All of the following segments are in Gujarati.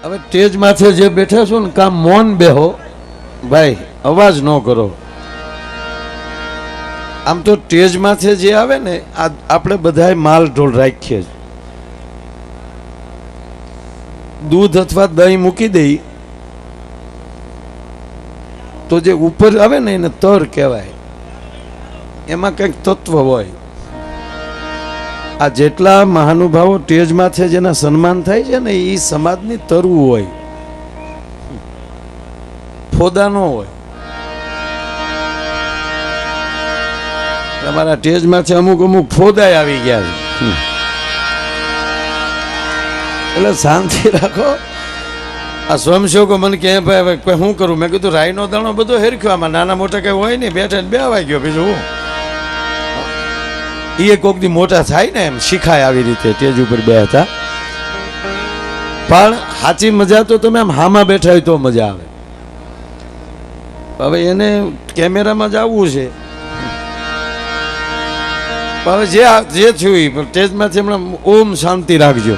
હવે સ્ટેજ માથે જે બેઠા છો ને કામ મૌન બેહો ભાઈ, અવાજ ન કરો. આમ તો સ્ટેજ માથે જે આવે ને આપણે બધાય માલ ઢોલ રાખીએ જ. દૂધ અથવા દહીં મૂકી દઈ તો જે ઉપર આવે ને એને તર કહેવાય. એમાં કંઈક તત્વ હોય. આ જેટલા મહાનુભાવો સ્ટેજ માથે જેના સન્માન થાય છે ને એ સમાજની તરવું હોય, ફોદા ન હોય. તમારા સ્ટેજ માથે અમુક અમુક ફોદાય આવી ગયા છે, એટલે શાંતિ રાખો. આ સ્વયંસેવકો મને કહે ભાઈ હવે શું કરું? મેં કીધું રાઈનો દાણો બધો હેરખ્યો, આમાં નાના મોટા કઈ હોય નહીં, બેઠા બે વાઈ ગયો. બીજું હું એ કોક દી મોટા થાય ને એમ શીખાય આવી રીતે સ્ટેજ ઉપર બે હતા. પણ સાચી મજા તો તમે આમ હામાં બેઠા હોય તો મજા આવે. હવે એને કેમેરામાં જ આવવું છે. હવે જે થયું સ્ટેજમાંથી હમણાં ઓમ શાંતિ રાખજો.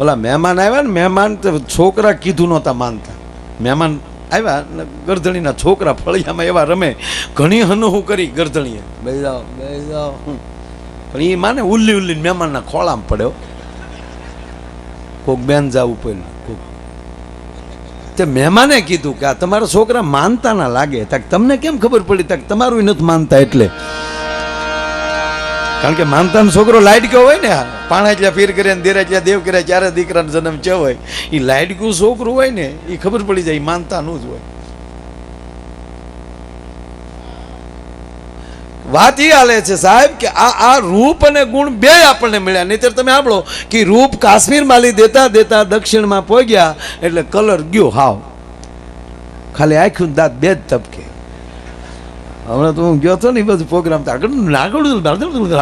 ઓલા મહેમાન આવ્યા ને, મહેમાન છોકરા કીધું નહોતા માનતા. મહેમાન આવ્યા ને ગરધણીના છોકરા ફળિયામાં એવા રમે, ઘણી હનુહું કરી ગરધણીએ બે જાઓ બે જાઓ. પણ એ માને ઉલ્લી ઉલ્લી મહેમાનના ખોળામાં પડ્યો. કોક બેન જાવું પડ્યું. તે મહેમાને કીધું કે આ તમારા છોકરા માનતા ના લાગે. તક તમને કેમ ખબર પડી? તક તમારું નથી માનતા એટલે. કારણ કે માનતા છોકરો લાડક્યો હોય ને, પાણા પીર કરે ને દેરા દેવ કરે, ચારે દીકરાનો જન્મ છે હોય, એ લાડક્યું છોકરું હોય ને એ ખબર પડી જાય માનતાનું જ હોય. વાત એ હાલે છે સાહેબ કે આ રૂપ અને ગુણ બે આપણને મળ્યા. નહીતર તમે સાંભળો કે રૂપ કાશ્મીરમાં લઈ દેતા દેતા દક્ષિણમાં પહોંચ્યા એટલે કલર ગયો હાવ, ખાલી આખું દાંત બે જ તબકે. હમણાં તો હું ગયો હતો ને એ બધું પ્રોગ્રામ આગળ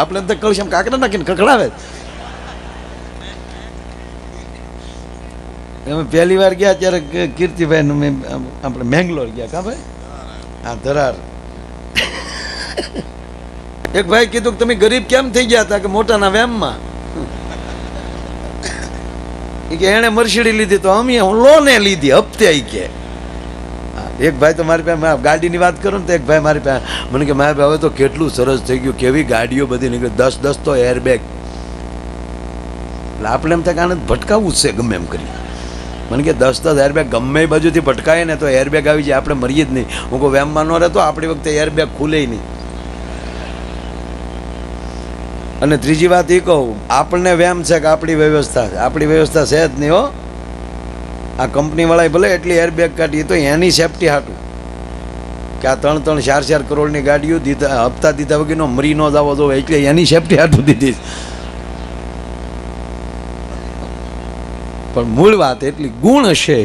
આપણે તો કલશ કાંકરા નાખીને કકડાવે. અમે પહેલી વાર ગયા ત્યારે કીર્તિભાઈ મેં આપણે મેંગલોર ગયા. કા ભાઈ? હા, ધરાર. એક ભાઈ કીધું કે તમે ગરીબ કેમ થઈ ગયા હતા? કે મોટાના વેમમાં. કે એને મર્સિડી લીધી તો અમે લોને લીધી હપ્તે. આવી કે એક ભાઈ તો મારી પાસે ગાડીની વાત કરું ને તો એક ભાઈ મારી પાસે મને કે મારી પાસે હવે તો કેટલું સરસ થઈ ગયું, કેવી ગાડીઓ બધી નીકળી, 10 તો એરબેગ. એટલે આપણે એમ થાય કે આને ભટકાવવું જ છે ગમે એમ કરી. મને કે 10 એરબેગ ગમે એ બાજુથી ભટકાય ને તો એરબેગ આવી જાય, આપણે મરીએ જ નહીં. હું કહું વેમમાં ન રહેતો આપણી વખતે એરબેગ ખુલે નહીં. અને ત્રીજી વાત એ કહું, આપણને વેમ છે કે આપણી વ્યવસ્થા છે. આપણી વ્યવસ્થા છે જ નહીં હો. આ કંપનીવાળાએ ભલે એટલી એરબેગ કાઢી, તો એની સેફટી હાટું કે આ 3-4 કરોડની ગાડીઓ દીધા હપ્તા દીધા વગરનો મરી ન જવો જોઈએ, એટલે એની સેફટી હાટું દીધી. પણ મૂળ વાત એટલી ગુણ હશે,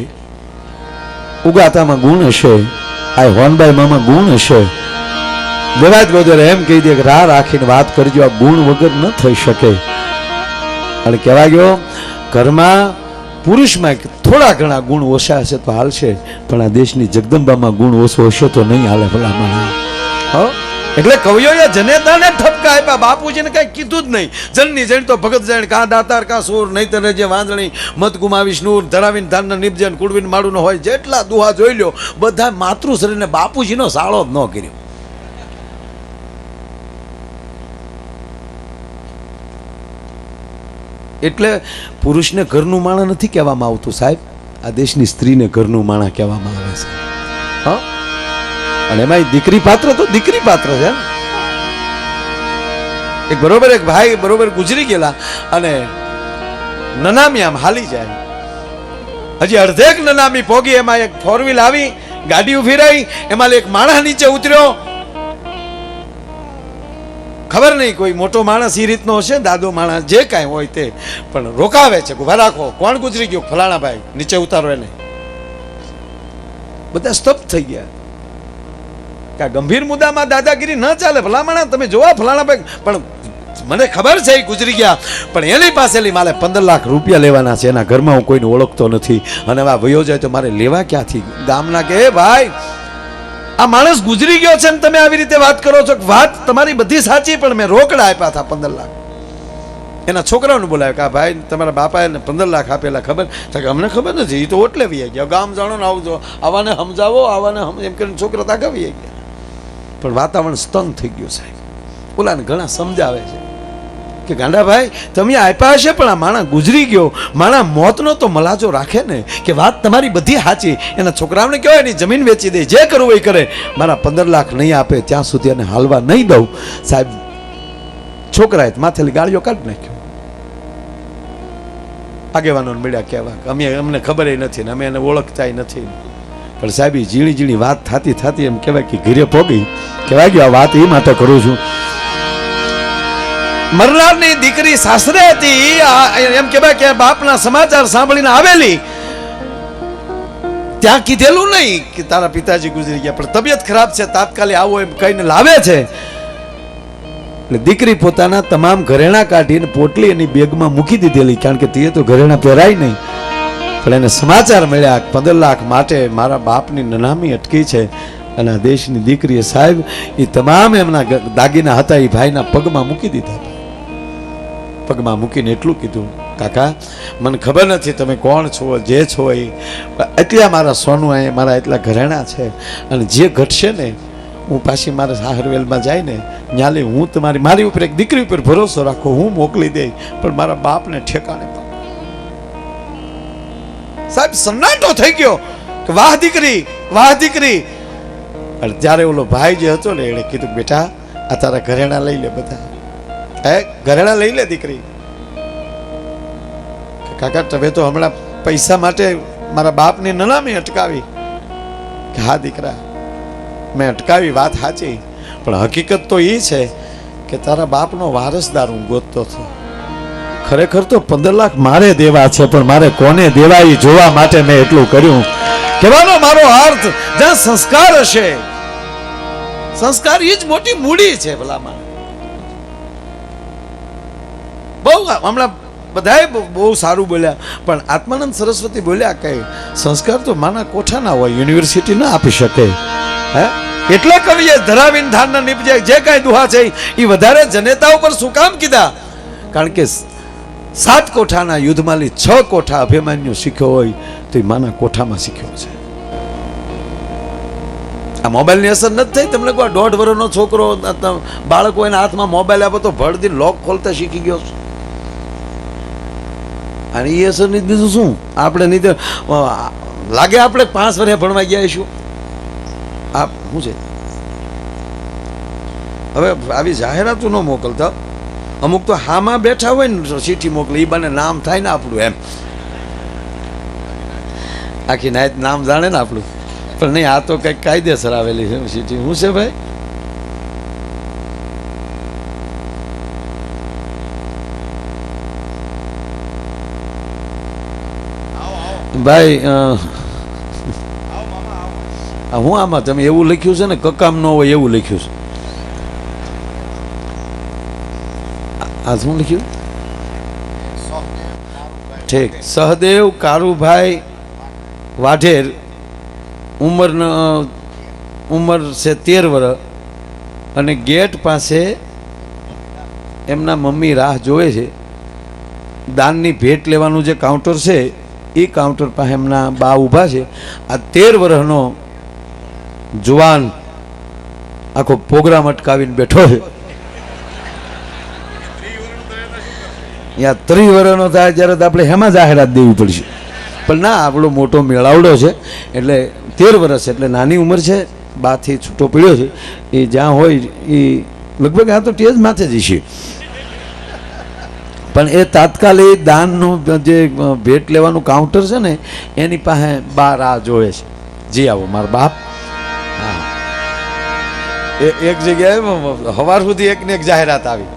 ઉગાતામાં ગુણ હશે, આ હોનબાઈમાં ગુણ હશે. દેવાજ ગોદર એમ કહી દે કે રાહ રાખીને વાત કરજો, આ ગુણ વગર ન થઈ શકે. અને કહેવા ગયો ઘરમાં પુરુષમાં થોડા ઘણા ગુણ ઓછા હશે તો હાલશે, પણ આ દેશની જગદંબામાં ગુણ ઓછો હશે તો નહીં હાલે. ભલામણ એટલે કવિઓએ જનેતાને ઠપકા આપ્યા, બાપુજીને કઈ કીધું જ નહીં. જનની જણ તો ભગત જાણ, કા દાતાર કા સૂર, નહીં તને જે વાંદણી મત ગુમાવીશ નૂર, ધરાવીને ધાનના નિપજન કુળવીને માડું ન હોય. જેટલા દુહા જોઈ લ્યો બધા માતૃ શરીરને બાપુજીનો સાળો જ ન કર્યો. એટલે પુરુષને ઘરનું માણા નથી કહેવામાં આવતું સાહેબ, આ દેશની સ્ત્રીને ઘરનું માણા કહેવામાં આવે છે. હા, અને એમાં દીકરી પાત્ર તો દીકરી પાત્ર છે. એક બરોબર એક ભાઈ બરોબર ગુજરી ગયેલા અને નનામી આમ હાલી જાય, હજી અડધેક નનામી પોગી, એમાં એક 4 વ્હીલ આવી, ગાડી ઉભી રહી, એમાં એક માણસ નીચે ઉતર્યો. ખબર નહીં કોઈ મોટો માણસ એ રીતનો હશે, દાદો માણસ જે કાંઈ હોય તે, પણ રોકાવે છે. ઉભા રાખો, કોણ ગુજરી ગયું? ફલાણા ભાઈ, નીચે ઉતારો એને. બધા સ્તબ્ધ થઈ ગયા કે આ ગંભીર મુદ્દામાં દાદાગીરી ન ચાલે. ભલામણા તમે જોવા ફલાણા ભાઈ, પણ મને ખબર છે એ ગુજરી ગયા, પણ એની પાસેલી મારે 15 લાખ રૂપિયા લેવાના છે. એના ઘરમાં હું કોઈને ઓળખતો નથી, અને આ વયો જાય તો મારે લેવા ક્યાંથી? ગામના કે ભાઈ આ માણસ ગુજરી ગયો છે ને તમે આવી રીતે વાત કરો છો. વાત તમારી બધી સાચી, પણ મેં રોકડા આપ્યા હતા 15 લાખ. એના છોકરાઓને બોલાવે કે આ ભાઈ તમારા બાપાએ 15 લાખ આપેલા ખબર? તો કે અમને ખબર નથી, એ તો ઓટલે વી ગયા, ગામ જાણો ને આવજો, આવાને સમજાવો, આવાને એમ કરીને છોકરા તાકા વી ગયા. પણ વાતાવરણ સ્તંગ થઈ ગયું સાહેબ. ઓલાને ઘણા સમજાવે છે કે ગાંડાભાઈ તમે આપ્યા હશે, પણ આ માણસ ગુજરી ગયો, માણા મોતનો તો મલાજો રાખે ને, કે વાત તમારી બધી સાચી. એના છોકરાઓને કહેવાય એની જમીન વેચી દે, જે કરવું એ કરે, મારા 15 લાખ નહીં આપે ત્યાં સુધી એને હાલવા નહીં દઉં. સાહેબ છોકરાએ માથેલી ગાળીઓ કાઢી નાખ્યો. આગેવાનોને મળ્યા કહેવા અમને ખબર નથી ને અમે એને ઓળખતા નથી. પણ સાહેબ ઝીણી ઝીણી વાત થતી થતી એમ કહેવાય કે ઘીરે પોગી. કહેવાય ગયો આ વાત એ માટે કરું છું, મરનારની દીકરી સાસરે હતી, એમ કહેવાય કે બાપના સમાચાર સાંભળીને આવેલી. ત્યાં કીધેલું નહીં કે તારા પિતાજી ગુજરી ગયા, પણ તબિયત ખરાબ છે, તાત્કાલિક આવો એમ કહીને લાવે છે. એટલે દીકરી પોતાના તમામ ઘરેણા કાઢીને પોટલી એની બેગમાં મૂકી દીધેલી, કારણ કે તે તો ઘરેણા પહેરાય નહીં. પણ એને સમાચાર મળ્યા 15 લાખ માટે મારા બાપની નનામી અટકી છે. અને આ દેશની દીકરીએ સાહેબ એ તમામ એમના દાગીના હતા એ ભાઈના પગમાં મૂકી દીધા. પગમાં મૂકીને એટલું કીધું, કાકા મને ખબર નથી તમે કોણ છો, જે છો એ, એટલા મારા સોનું અહીંયા મારા એટલા ઘરેણા છે, અને જે ઘટશે ને હું પાછી મારા સાહરવેલમાં જઈને ન્યાલે હું તમારી મારી ઉપર એક દીકરી ઉપર ભરોસો રાખો, હું મોકલી દઈ, પણ મારા બાપને ઠેકાણે. સાહેબ સન્નાટો થઈ ગયો કે વાહ દીકરી, વાહ દીકરી. અને ત્યારે ઓલો ભાઈ જે હતો ને એને કીધું બેટા આ તારા ઘરેણા લઈ લે, બધા ઘરેણા લઈ લે દીકરી. કાકા તમે તો હમણાં પૈસા માટે મારા બાપની નનામી અટકાવી. કે હા દીકરા મેં અટકાવી, વાત સાચી, પણ હકીકત તો એ છે કે તારા બાપનો વારસદાર હું ગોતતો હતો. ખરેખર તો 15 લાખ મારે દેવા છે, પણ મારે કોને દેવા એ જોવા માટે મેં એટલું કર્યું. કહેવાનો મારો અર્થ જ્યાં સંસ્કાર હશે, સંસ્કાર એ જ મોટી મૂડી છે. ભલામાં બહુ હમણાં બધાએ બહુ સારું બોલ્યા, પણ આત્માનંદ સરસ્વતી બોલ્યા કે સંસ્કાર તો માના કોઠાના હોય, યુનિવર્સિટી ના આપી શકે. હે એટલે કવિએ ધરાવીને ધારના નીપજે જે કાંઈ દુહા છે એ વધારે જનેતા ઉપર શું કામ કીધા? કારણ કે 7 કોઠાના યુદ્ધમાંથી 6 કોઠા અભિમાન્યુ શીખ્યો હોય તો એ માના કોઠામાં શીખ્યો છે. આ મોબાઈલની અસર નથી થઈ? તમને કોઈ 1.5 વર્ષનો છોકરો બાળકો એના હાથમાં મોબાઈલ આપો તો ભળદી લોક ખોલતા શીખી ગયો છે. અને એ અસર નહીં, બીજું શું? આપણે નહીં લાગે આપણે 5 વર્ષે ભણવા ગયા છું. આ શું છે? હવે આવી જાહેરાતો ન મોકલતા, અમુક તો હામાં બેઠા હોય ને ચીઠી મોકલે, એ બને નામ થાય ને આપણું, એમ આખી નાયત નામ જાણે ને આપણું. પણ નહીં, આ તો કંઈક કાયદેસર આવેલી છે ચીઠી. શું છે ભાઈ? ભાઈ હું આમાં તમે એવું લખ્યું છે ને કકામ ન હોય એવું લખ્યું છે. આ શું લખ્યું? ઠીક. સહદેવ કારુભાઈ વાઢેર, ઉંમર છે 13 વર્ષ, અને ગેટ પાસે એમના મમ્મી રાહ જોવે છે. દાનની ભેટ લેવાનું જે કાઉન્ટર છે એ કાઉન્ટર પાસે એમના બા ઊભા છે. આ 13 વર્ષનો જુવાન આખો પ્રોગ્રામ અટકાવીને બેઠો છે. ત્યાં 30 વર્ષનો થાય ત્યારે આપણે હેમાં જાહેરાત દેવી પડશે, પણ ના, આપણો મોટો મેળાવડો છે એટલે 13 વર્ષ એટલે નાની ઉંમર છે. બાથી છૂટો પડ્યો છે. એ જ્યાં હોય એ લગભગ આ તો ટેજ માથે જ છે, પણ એ તાત્કાલિક દાનનું જે ભેટ લેવાનું કાઉન્ટર છે ને એની પાસે બા રાહ જોવે છે. જી આવો મારા બાપ. હા, એક જગ્યાએ સવાર સુધી એકને એક જાહેરાત આવી.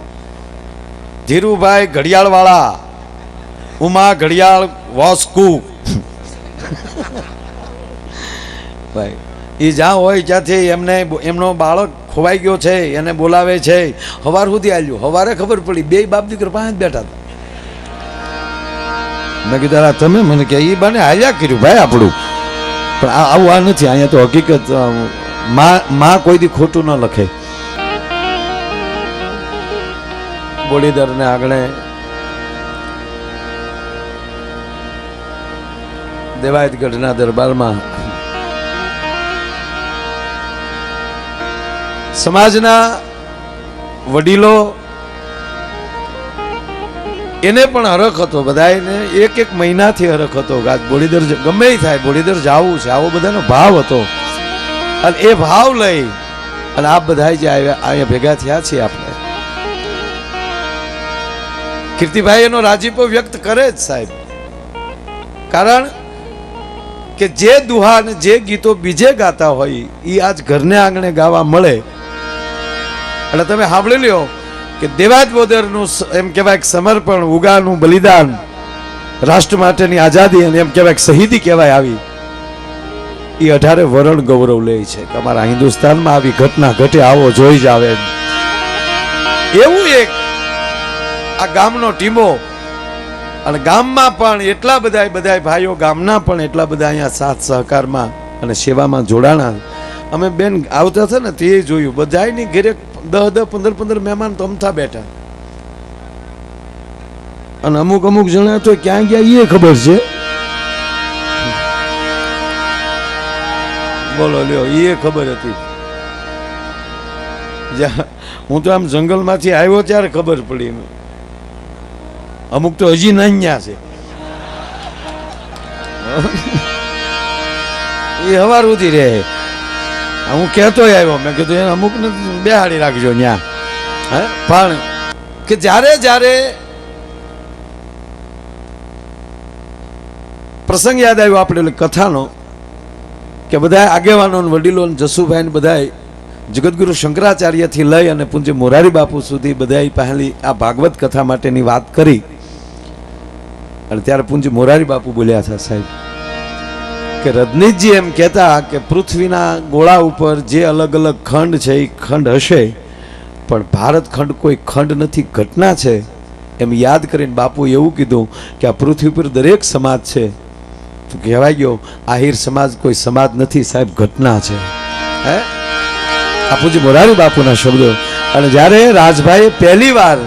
ધીરુભાઈ ઘડિયાળવાળા, ઉમા ઘડિયાળ વોસ્કુ. ભાઈ એ જ્યાં હોય ત્યાંથી એમનો બાળક ખોવાઈ ગયો છે, એને બોલાવે છે. સવાર સુધી આવ્યું, સવારે ખબર પડી 2 બાપ દીકરા પાસે જ બેઠા હતા. મેં કીધું તમે મને કે એ બાને હાલ્યા કર્યું ભાઈ આપણું, પણ આવું આ નથી. અહીંયા તો હકીકત માં કોઈ દી ખોટું ન લખે. બોડીદારને આગળ દેવાયતગઢના દરબારમાં સમાજના વડીલો એને પણ હરખ હતો, બધાને એક મહિનાથી હરખ હતો કે આજ બોડીદર ગમે એ થાય બોડીદર જાવું છે, આવો બધાનો ભાવ હતો. અને એ ભાવ લઈ અને આપ બધા જે અહીંયા ભેગા થયા છીએ, આપણે કીર્તિભાઈ એનો રાજીપો વ્યક્ત કરે જ સાહેબ. કારણ કે જે દુહા અને જે ગીતો બીજે ગાતા હોય એ આજ ઘરને આંગણે ગાવા મળે. એટલે તમે સાંભળી લ્યો કે દેવાયત બોદરનું એમ કહેવાય સમર્પણ, ઉગાનું બલિદાન, રાષ્ટ્ર માટેની આઝાદી અને એમ કહેવાય શહીદી કહેવાય આવી, એ 18 વરણ ગૌરવ લે છે કે અમારા હિન્દુસ્તાનમાં આવી ઘટના ઘટે, આવો જોઈ જ આવે. એવું એક આ ગામનો ટીમો અને ગામમાં પણ એટલા બધા ભાઈઓ ગામના પણ એટલા બધા અહીંયા સાથ સહકારમાં અને સેવામાં જોડાણા. અમે બેન આવતા હતા ને તે જોયું, બધાની ઘરે 10 15 મહેમાન તો અમથા બેઠા, અને અમુક જણા તો ક્યાં ગયા એ ખબર છે. બોલો લ્યો, એ ખબર હતી. હું તો આમ જંગલમાંથી આવ્યો ત્યારે ખબર પડી. અમુક તો હજી નાન્યા છે, એ હવાર ઉધી રહે. હું કહેતો આવ્યો, મેં કીધું એને અમુક ને બેહાડી રાખજો ન્યા. હે પણ કે જ્યારે પ્રસંગ યાદ આવ્યો આપણે કથાનો, કે બધા આગેવાનો વડીલો જસુભાઈ બધા જગતગુરુ શંકરાચાર્યથી લઈ અને પૂજ્ય મોરારી બાપુ સુધી બધા પહેલી આ ભાગવત કથા માટેની વાત કરી. અને ત્યારે પૂજ્ય મોરારી બાપુ બોલ્યા હતા સાહેબ કે રજનીશજી એમ કહેતા કે પૃથ્વીના ગોળા ઉપર જે અલગ અલગ ખંડ છે એ ખંડ હશે, પણ ભારત ખંડ કોઈ ખંડ નથી, ઘટના છે. એમ યાદ કરીને બાપુ એવું કીધું કે આ પૃથ્વી પર દરેક સમાજ છે. તો કહેવાય ગયો આહિર સમાજ કોઈ સમાજ નથી સાહેબ, ઘટના છે. હે આ પૂજ્ય મોરારી બાપુના શબ્દો. અને જ્યારે રાજભાઈ પહેલી વાર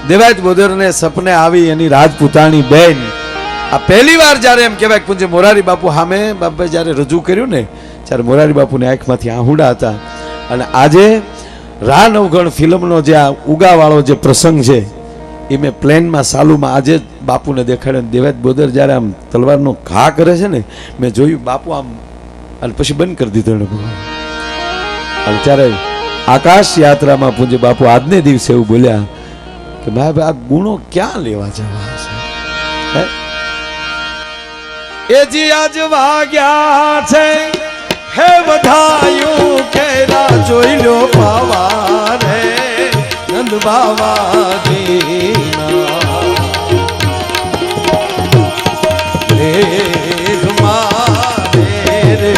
દેવાયત બોદરને સપને આવી એની રાજપૂતાણી બેન, આ પહેલી વાર જ્યારે એમ કહેવાય પૂજ્ય મોરારી બાપુ સામે બાપાએ જ્યારે રજૂ કર્યું ને, ત્યારે મોરારી બાપુની આંખમાંથી આહુડા હતા. અને આજે રા નવગણ ફિલ્મનો જે આ ઉગાવાળો જે પ્રસંગ છે એ મેં પ્લેનમાં સાલુમાં આજે જ બાપુને દેખાડ્યો. દેવાયત બોદર જ્યારે આમ તલવારનો ઘા કરે છે ને, મેં જોયું બાપુ આમ, અને પછી બંધ કરી દીધો એને. અને ત્યારે આકાશ યાત્રામાં પૂજ્ય બાપુ આજને દિવસે એવું બોલ્યા કે ભાઈ આ ગુણો ક્યાં લેવા જવા છે? એ જી આજ વાગ્યા છે હે બધાયું કેરા જોઈ લો પાવા રે નંદ બાવા દીના રે મારે રે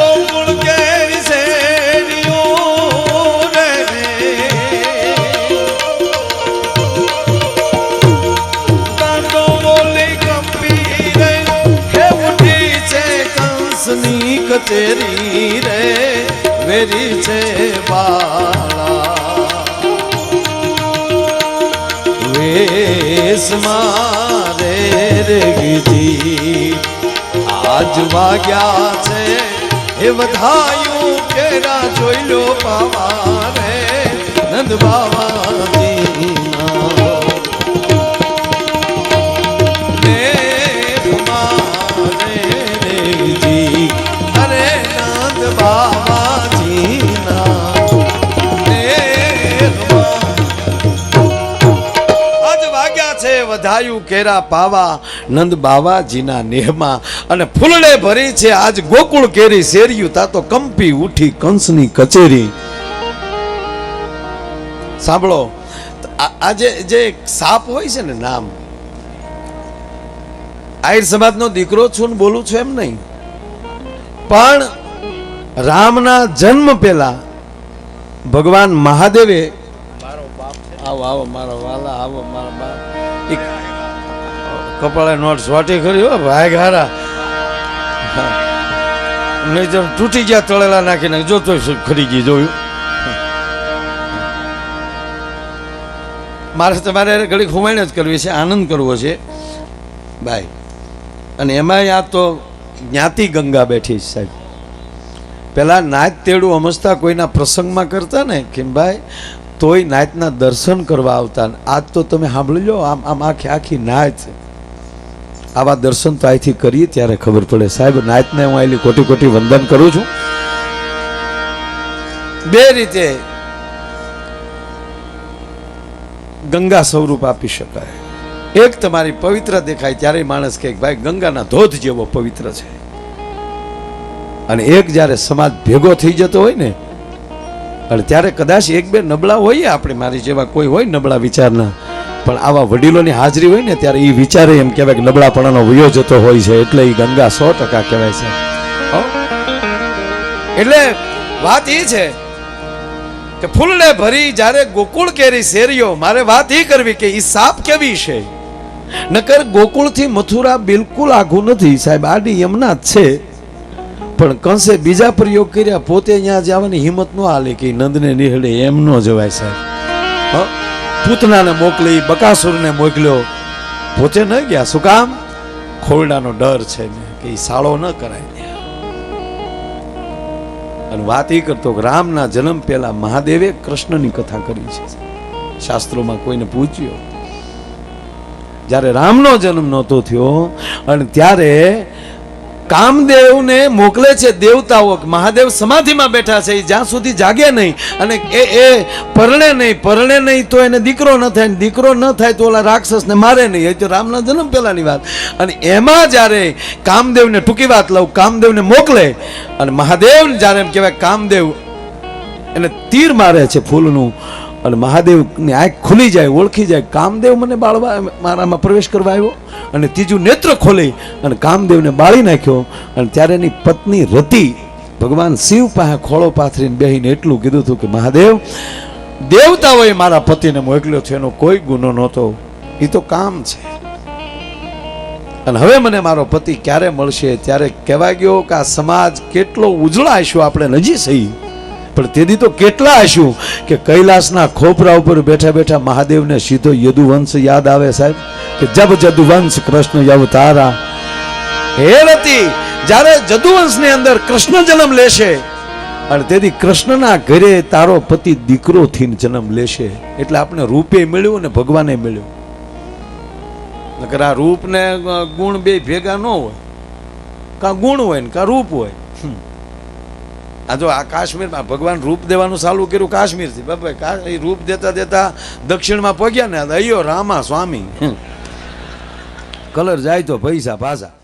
ગોકુળ કેરી શેરીઓ રે કાંડો બોલી કંપી રે હે ઉઠી છે કંસની કચેરી રે વેરી છે બાળા વેસ મારે રે ગીધી આજ વાગ્યા છે એ વધાયું કેરા જોઈ લો પાવા રે નંદ બાવાજી અરે નંદ બાવાજી વધાયું કેરા પાવા નંદ બાવાજીના નેહમાં અને ફૂલડે ભરી છે આજ ગોકુળ કેરી શેરિયું તા તો કંપી ઉઠી કંસની કચેરી. સાંભળો, આજે જે સાપ હોય છે ને નામ, આહિર સમાજનો દીકરો છું ને બોલું છું એમ નહીં, પણ રામના જન્મ પહેલા ભગવાન મહાદેવે આવો આવો મારો વાલા આવો મારા બાપ કપાળે નોટ સ્વાટી કરી હો ભાઈ ઘારા નહીં તો તૂટી ગયા તળેલા નાખીને જોતો ખરી ગઈ જોયું. મારે તમારે ઘડી ખુમાઈને જ કરવી છે, આનંદ કરવો છે ભાઈ. અને એમાંય આ તો જ્ઞાતિ ગંગા બેઠી છે સાહેબ. પેલા નાચ તેડું અમસ્તા કોઈના પ્રસંગમાં કરતા ને કે ભાઈ તોય નાચના દર્શન કરવા આવતા. આજ તો તમે સાંભળી લો, આમ આમ આખી આખી નાચ. આવા દર્શન તો અહીંથી કરીએ ત્યારે ખબર પડે સાહેબ. નાચને હું આટલી કોટી કોટી વંદન કરું છું. બે રીતે ગંગા સ્વરૂપ આપી શકાય. એક તમારી પવિત્ર દેખાય ત્યારે માણસ કહે ભાઈ ગંગાના ધોધ જેવો પવિત્ર છે, અને એક જ્યારે સમાજ ભેગો થઈ જતો હોય ને અને ત્યારે કદાચ એક બે નબળા હોઈએ આપણે, મારી જેવા કોઈ હોય નબળા વિચારના, પણ આવા વડીલોની હાજરી હોય ને ત્યારે એ વિચારે એમ કહેવાય કે નબળાપણાનો વયો જતો હોય છે. એટલે એ ગંગા 100% કહેવાય છે. એટલે વાત એ છે કે ફૂલને ભરી જ્યારે ગોકુળ કેરી શેરીઓ, મારે વાત એ કરવી કે એ સાપ કેવી છે. નકર ગોકુળથી મથુરા બિલકુલ આઘું નથી સાહેબ, આડી યમુના જ છે. પણ કંસે બીજા પ્રયોગ કર્યા, પોતે અહીંયા જવાની હિંમત ન હાલે કે નંદને નિહળે એમ ન જવાય સાહેબ. પૂતનાને મોકલી, બકાસુરને મોકલ્યો, પોતે ન ગયા. શું કામ? ખોરડાનો ડર છે ને કે એ સાળો ન કરાય. અને વાત એ કરતો કે રામના જન્મ પહેલા મહાદેવે કૃષ્ણની કથા કરી છે. શાસ્ત્રોમાં કોઈને પૂછ્યો જ્યારે રામનો જન્મ નહોતો થયો અને ત્યારે કામદેવને મોકલે છે દેવતાઓ. મહાદેવ સમાધિમાં બેઠા છે, જ્યાં સુધી જાગે નહીં અને એ પરણે નહીં તો એને દીકરો ન થાય, દીકરો ન થાય તો ઓલા રાક્ષસને મારે નહીં. એ તો રામના જન્મ પહેલાની વાત. અને એમાં જ્યારે કામદેવને, ટૂંકી વાત લઉં, કામદેવને મોકલે અને મહાદેવ જ્યારે એમ કહેવાય કામદેવ એને તીર મારે છે ફૂલનું, અને મહાદેવની આંખ ખુલી જાય, ઓળખી જાય કામદેવ મને બાળવા મારામાં પ્રવેશ કરવા આવ્યો, અને ત્રીજું નેત્ર ખોલી અને કામદેવને બાળી નાખ્યો. અને ત્યારે એની પત્ની રતિ ભગવાન શિવ પાસે ખોળો પાથરીને બેહીને એટલું કીધું હતું કે મહાદેવ, દેવતાઓએ મારા પતિને મોકલ્યો છે, એનો કોઈ ગુનો નહોતો, એ તો કામ છે. અને હવે મને મારો પતિ ક્યારે મળશે? ત્યારે કહેવાય ગયો કે આ સમાજ કેટલો ઉજળા હશું આપણે નજી સહી, પણ તેથી તો કેટલા હશું કે કૈલાસના ખોપરા ઉપર બેઠા બેઠા મહાદેવને સીધો યદુવંશ યાદ આવે સાહેબ, કે જબ જદુવંશ કૃષ્ણ અવતારા. હે રતિ, જ્યારે જદુવંશની અંદર કૃષ્ણ જન્મ લેશે અને તેથી કૃષ્ણના ઘરે તારો પતિ દીકરો થઈને જન્મ લેશે. એટલે આપણે રૂપે મળ્યું ને ભગવાને મળ્યું. નકર આ રૂપ ને ગુણ બે ભેગા ન હોય, કાં ગુણ હોય ને કાં રૂપ હોય. આ જો આ કાશ્મીરમાં ભગવાન રૂપ દેવાનું ચાલુ કર્યું કાશ્મીરથી, બાપા એ રૂપ દેતા દેતા દક્ષિણમાં પગ્યા ને અયો રામા સ્વામી. કલર જાય તો પૈસા પાછા.